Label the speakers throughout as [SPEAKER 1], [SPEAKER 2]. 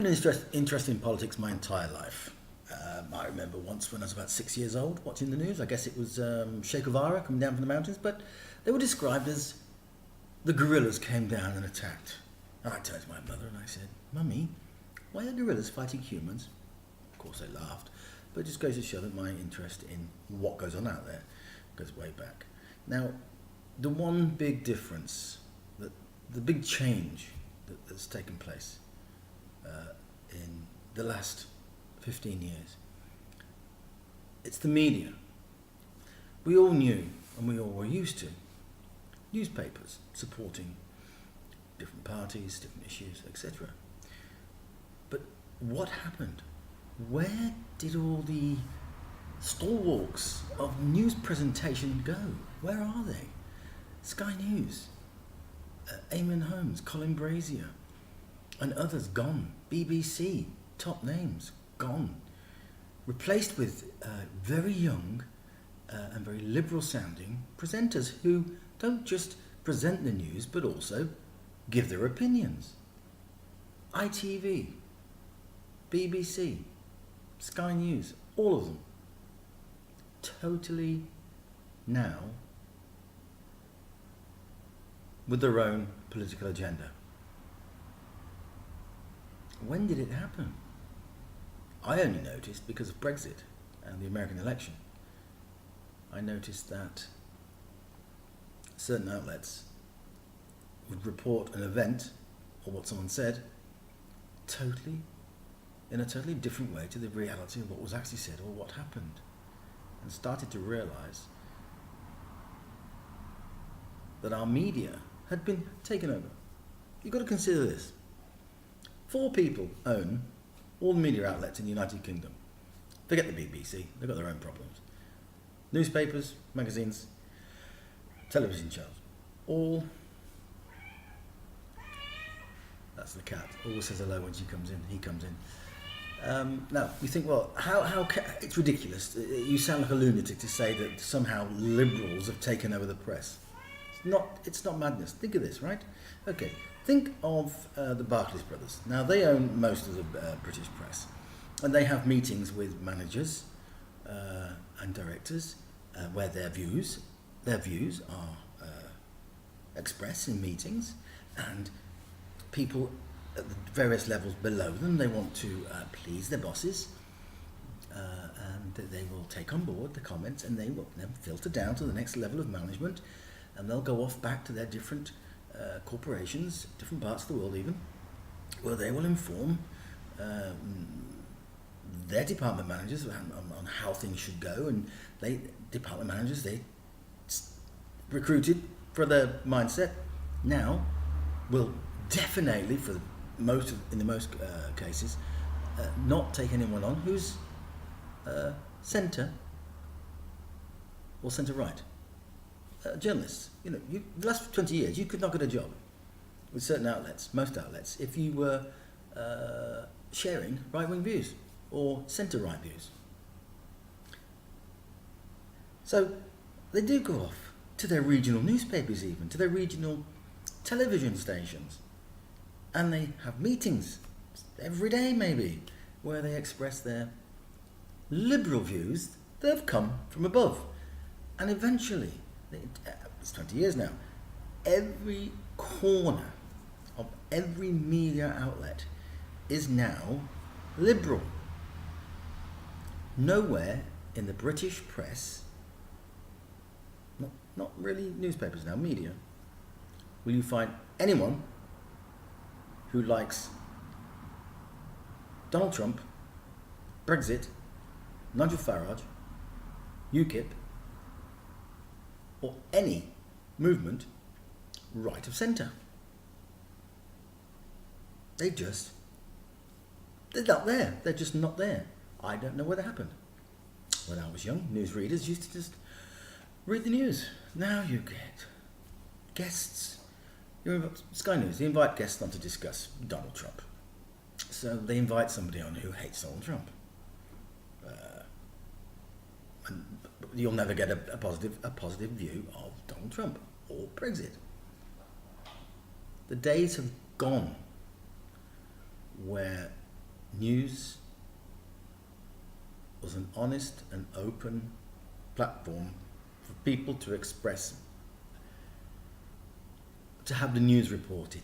[SPEAKER 1] Been interested in politics my entire life. I remember once when I was about 6 years old watching the news. I guess it was Che Guevara coming down from the mountains, but they were described as the guerrillas came down and attacked. And I turned to my mother and I said, "Mummy, why are guerrillas fighting humans?" Of course they laughed, but it just goes to show that my interest in what goes on out there goes way back. Now, the one big difference, the big change that's taken place in the last 15 years. It's the media. We all knew, and we all were used to, newspapers supporting different parties, different issues, etc. But what happened? Where did all the stalwarts of news presentation go? Where are they? Sky News, Eamon Holmes, Colin Brazier, and others gone. BBC, top names, gone. Replaced with very young and very liberal sounding presenters who don't just present the news but also give their opinions. ITV, BBC, Sky News, all of them. Totally now with their own political agenda. When did it happen? I only noticed because of Brexit and the American election. I noticed that certain outlets would report an event or what someone said in a totally different way to the reality of what was actually said or what happened, and started to realise that our media had been taken over. You've got to consider this. 4 people own all the media outlets in the United Kingdom. Forget the BBC, they've got their own problems. Newspapers, magazines, television shows, all... That's the cat, always says hello when he comes in. Now, you think, well, it's ridiculous. You sound like a lunatic to say that somehow liberals have taken over the press. It's not madness. Think of this, right? Okay. Think of the Barclays brothers. Now, they own most of the British press, and they have meetings with managers and directors where their views are expressed in meetings, and people at the various levels below them, they want to please their bosses, and they will take on board the comments, and they will then filter down to the next level of management, and they'll go off back to their different corporations, different parts of the world even, where they will inform their department managers on how things should go, and department managers they recruited for their mindset now will definitely, in the most cases, not take anyone on who's centre or centre right. Journalists, the last 20 years, you could not get a job with certain outlets, most outlets, if you were sharing right-wing views or centre-right views. So they do go off to their regional newspapers even, to their regional television stations, and they have meetings every day maybe, where they express their liberal views that have come from above. And eventually, it's 20 years now, every corner of every media outlet is now liberal. Nowhere in the British press, not really newspapers now, media, will you find anyone who likes Donald Trump, Brexit, Nigel Farage, UKIP, or any movement right of centre. They're not there. They're just not there. I don't know what happened. When I was young, newsreaders used to just read the news. Now you get guests. Sky News, they invite guests on to discuss Donald Trump. So they invite somebody on who hates Donald Trump. And you'll never get a positive view of Donald Trump or Brexit. The days have gone where news was an honest and open platform for people to express, to have the news reported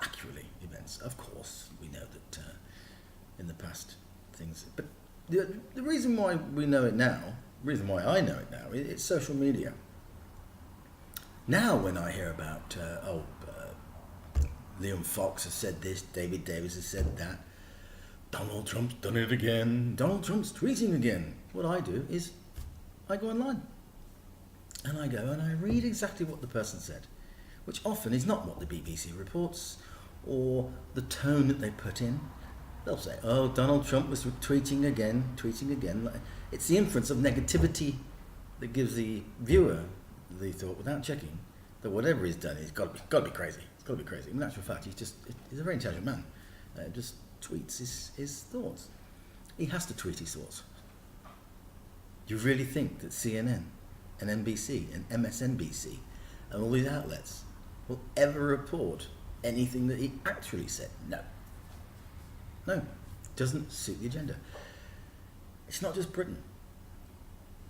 [SPEAKER 1] accurately, events. Of course, we know that in the past things, but the reason why we know it now, the reason why I know it now, it's social media. Now when I hear about, Liam Fox has said this, David Davis has said that, Donald Trump's done it again, Donald Trump's tweeting again, what I do is I go online and I go and I read exactly what the person said, which often is not what the BBC reports or the tone that they put in. They'll say, oh, Donald Trump was tweeting again. It's the inference of negativity that gives the viewer the thought, without checking, that whatever he's done, he's got to be crazy. It's got to be crazy. In actual fact, he's a very intelligent man. Just tweets his thoughts. He has to tweet his thoughts. Do you really think that CNN and NBC and MSNBC and all these outlets will ever report anything that he actually said? No, doesn't suit the agenda. It's not just Britain.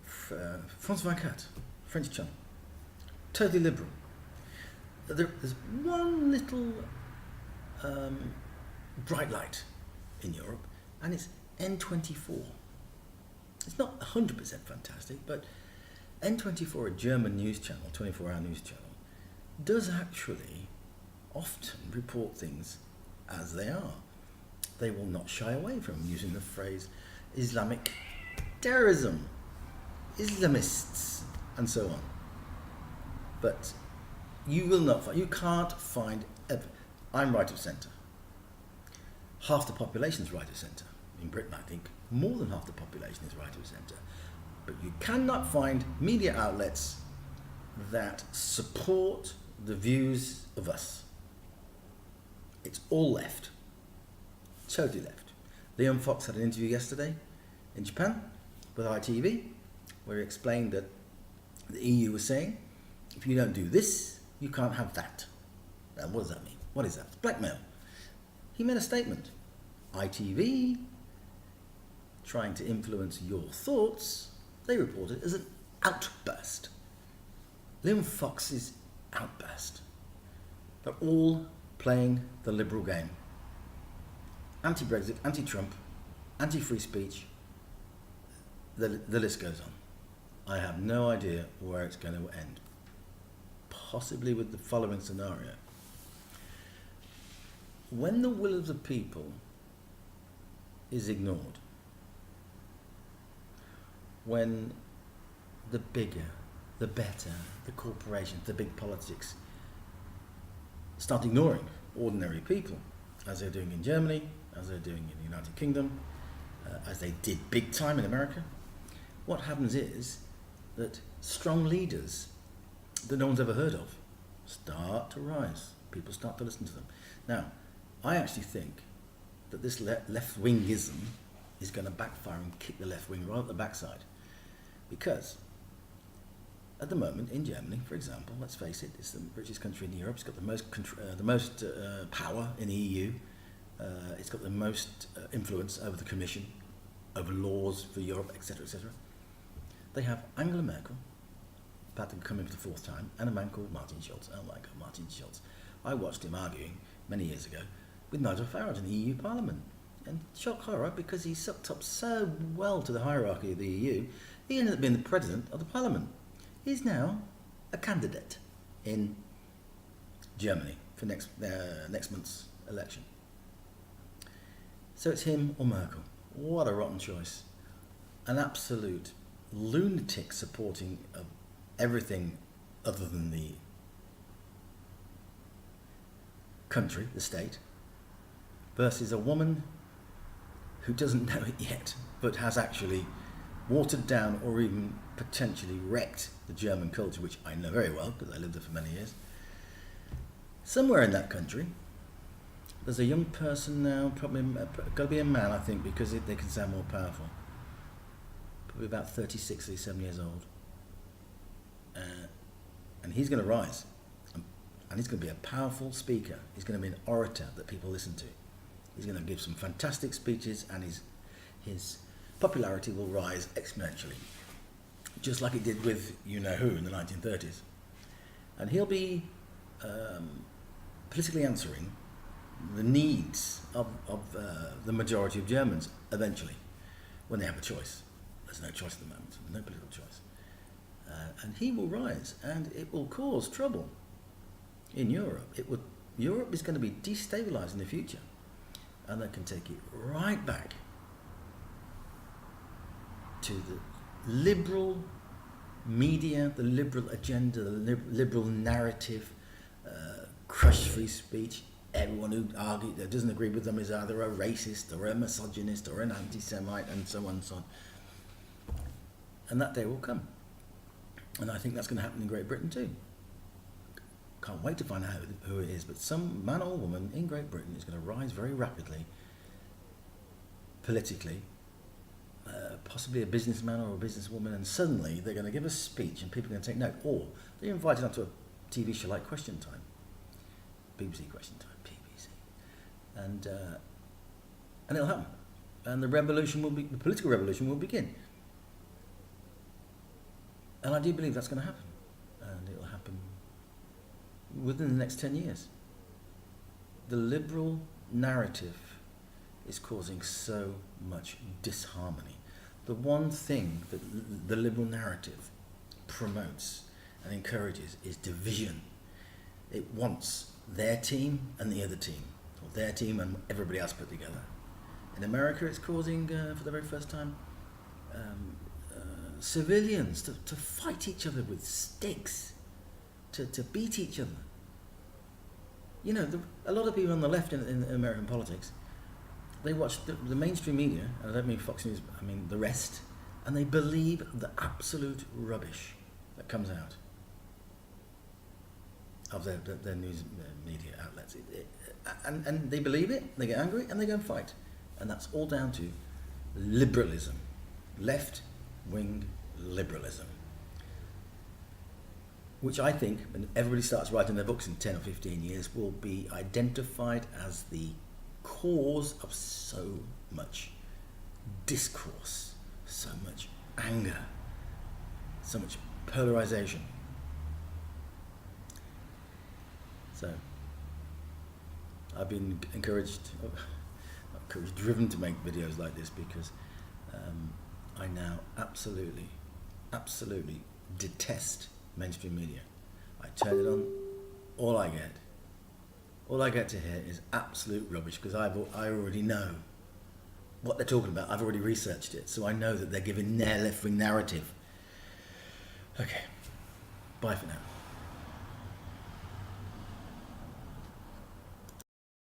[SPEAKER 1] France 24, French channel, totally liberal. There's one little bright light in Europe, and it's N24. It's not 100% fantastic, but N24, a German news channel, 24-hour news channel, does actually often report things as they are. They will not shy away from using the phrase Islamic terrorism, Islamists, and so on. But you can't find ever. I'm right of centre. Half the population's right of centre. In Britain, I think more than half the population is right of centre. But you cannot find media outlets that support the views of us. It's all left. Totally left. Liam Fox had an interview yesterday in Japan with ITV where he explained that the EU was saying, if you don't do this, you can't have that. Now, what does that mean? What is that? It's blackmail. He made a statement. ITV, trying to influence your thoughts, they report it as an outburst. Liam Fox's outburst. They're all playing the liberal game. Anti-Brexit, anti-Trump, anti-free speech, the list goes on. I have no idea where it's going to end. Possibly with the following scenario. When the will of the people is ignored, when the bigger, the better, the corporations, the big politics start ignoring ordinary people, as they're doing in Germany, as they're doing in the United Kingdom, as they did big time in America, what happens is that strong leaders that no one's ever heard of start to rise. People start to listen to them. Now, I actually think that this left-wingism is going to backfire and kick the left wing right at the backside. Because at the moment in Germany, for example, let's face it, it's the richest country in Europe. It's got the most power in the EU. It's got the most influence over the Commission, over laws for Europe, etc., etc. They have Angela Merkel, about to come in for the fourth time, and a man called Martin Schulz. Oh my God, Martin Schulz. I watched him arguing many years ago with Nigel Farage in the EU Parliament. And shock horror, because he sucked up so well to the hierarchy of the EU, he ended up being the president of the Parliament. He's now a candidate in Germany for next month's election. So it's him or Merkel. What a rotten choice. An absolute lunatic supporting of everything other than the country, the state, versus a woman who doesn't know it yet, but has actually watered down or even potentially wrecked the German culture, which I know very well because I lived there for many years. Somewhere in that country, there's a young person now, probably got to be a man, I think, because they can sound more powerful. Probably about 36, 37 years old. And he's going to rise. And he's going to be a powerful speaker. He's going to be an orator that people listen to. He's going to give some fantastic speeches, and his popularity will rise exponentially, just like it did with you-know-who in the 1930s. And he'll be politically answering the needs of the majority of Germans eventually, when they have a choice. There's no choice at the moment, no political choice. And he will rise, and it will cause trouble in Europe. Europe is going to be destabilised in the future, and they can take it right back to the liberal media, the liberal agenda, the liberal narrative, crush free speech. Everyone who that doesn't agree with them is either a racist or a misogynist or an anti-Semite, and so on and so on. And that day will come. And I think that's going to happen in Great Britain too. Can't wait to find out who it is, but some man or woman in Great Britain is going to rise very rapidly, politically, possibly a businessman or a businesswoman, and suddenly they're going to give a speech and people are going to take note. Or they're invited onto a TV show like Question Time, BBC Question Time, BBC, and it'll happen, and the political revolution will begin. And I do believe that's going to happen, and it'll happen within the next 10 years. The liberal narrative is causing so much disharmony. The one thing that the liberal narrative promotes and encourages is division. It wants their team and the other team, or their team and everybody else put together. In America, it's causing, for the very first time, civilians to fight each other with sticks, to beat each other. You know, a lot of people on the left in American politics, they watch the mainstream media, and I don't mean Fox News, I mean the rest, and they believe the absolute rubbish that comes out of their news media outlets. And they believe it, they get angry, and they go and fight. And that's all down to liberalism, left-wing liberalism, which I think, when everybody starts writing their books in 10 or 15 years, will be identified as the cause of so much discourse, so much anger, so much polarization. So I've been driven to make videos like this because I now absolutely detest mainstream media. I turn it on, all I get to hear is absolute rubbish, because I already know what they're talking about. I've already researched it, so I know that they're giving their left-wing narrative. Okay, bye for now.